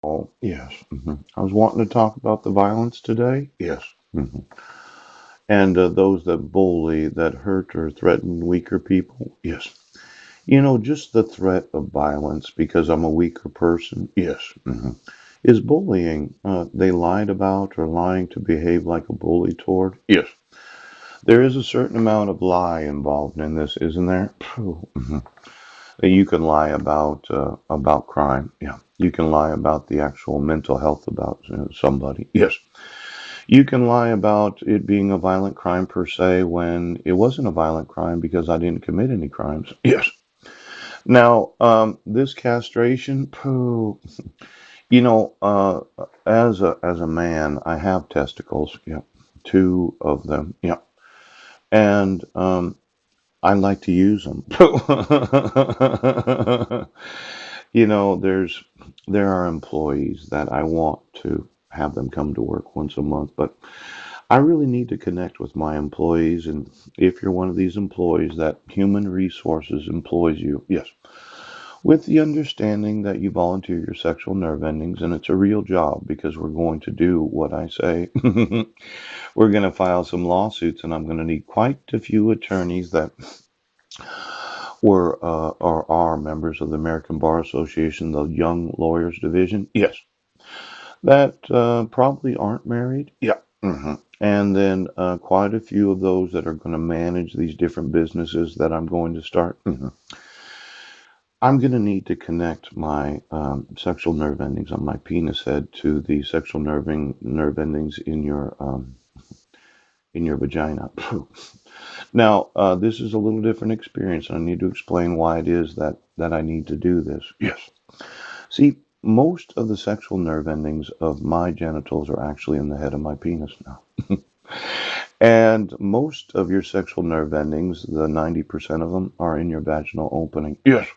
Oh, yes. I was wanting to talk about the violence today. Yes. hmm And those that bully, that hurt or threaten weaker people. Yes. Just the threat of violence because I'm a weaker person. Yes. Is bullying. They lied about or lying to behave like a bully toward. Yes. There is a certain amount of lie involved in this, isn't there? Phew. You can lie about crime. Yeah. You can lie about the actual mental health about somebody. Yes. You can lie about it being a violent crime per se when it wasn't a violent crime because I didn't commit any crimes. Yes. Now, this castration, poo, as a man, I have testicles. Yeah, two of them. Yeah, and I like to use them. There are employees that I want to have them come to work once a month, but I really need to connect with my employees. And if you're one of these employees that human resources employs you, yes, with the understanding that you volunteer your sexual nerve endings and it's a real job because we're going to do what I say. We're going to file some lawsuits, and I'm going to need quite a few attorneys that were or are members of the American Bar Association, the Young Lawyers Division. Yes, that probably aren't married. Yeah. And then quite a few of those that are going to manage these different businesses that I'm going to start. I'm going to need to connect my sexual nerve endings on my penis head to the sexual nerve endings in your vagina. Now, this is a little different experience, and I need to explain why it is that I need to do this. Yes. See, most of the sexual nerve endings of my genitals are actually in the head of my penis now. And most of your sexual nerve endings, the 90% of them, are in your vaginal opening. Yes.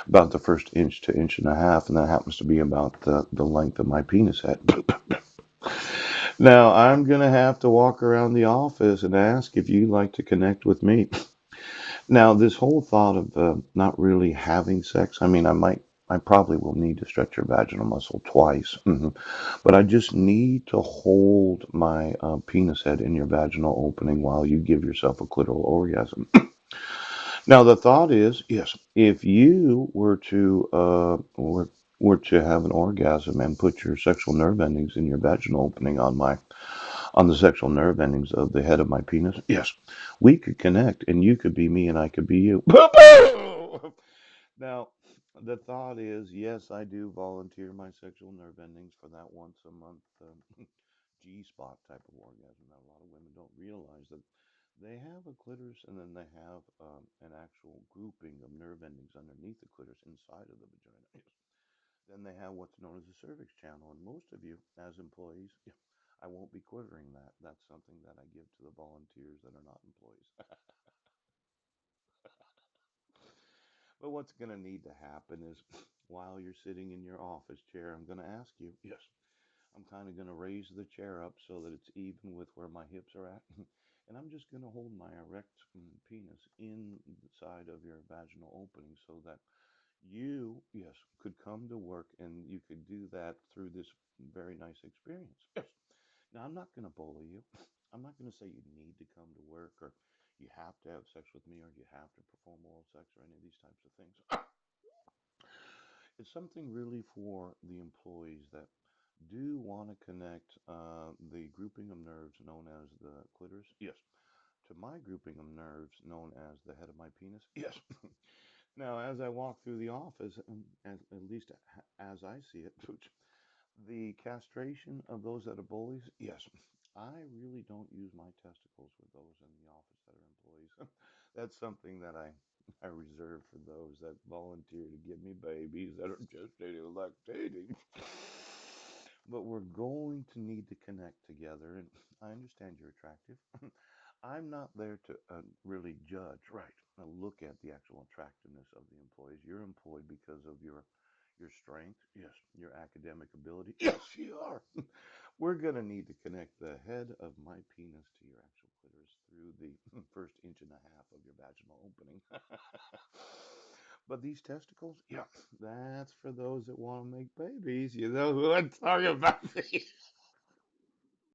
About the first inch to inch and a half, and that happens to be about the length of my penis head. Now, I'm going to have to walk around the office and ask if you'd like to connect with me. Now, this whole thought of not really having sex, I mean, I probably will need to stretch your vaginal muscle twice, but I just need to hold my penis head in your vaginal opening while you give yourself a clitoral orgasm. Now, the thought is, yes, if you were to have an orgasm and put your sexual nerve endings in your vaginal opening on the sexual nerve endings of the head of my penis, yes, we could connect, and you could be me, and I could be you. Now, the thought is, yes, I do volunteer my sexual nerve endings for that once a month G spot type of orgasm. Now, a lot of women don't realize that they have a clitoris and then they have an actual grouping of nerve endings underneath the clitoris inside of the vagina. Then they have what's known as the cervix channel. And most of you, as employees, I won't be quivering that. That's something that I give to the volunteers that are not employees. But what's going to need to happen is while you're sitting in your office chair, I'm going to ask you, yes, I'm kind of going to raise the chair up so that it's even with where my hips are at. And I'm just going to hold my erect penis inside of your vaginal opening so that you, yes, could come to work and you could do that through this very nice experience. Yes. Now, I'm not going to bully you. I'm not going to say you need to come to work or you have to have sex with me or you have to perform oral sex or any of these types of things. It's something really for the employees that do want to connect the grouping of nerves known as the clitoris, yes, to my grouping of nerves known as the head of my penis, yes. Now, as I walk through the office, at least as I see it, the castration of those that are bullies, yes, I really don't use my testicles with those in the office that are employees. That's something that I reserve for those that volunteer to give me babies that are gestating and lactating. But we're going to need to connect together, and I understand you're attractive. I'm not there to really judge, right? Look at the actual attractiveness of the employees. You're employed because of your strength, yes, your academic ability, yes, you are. We're going to need to connect the head of my penis to your actual clitoris through the first inch and a half of your vaginal opening. But these testicles, yeah, that's for those that want to make babies. You know who I'm talking about?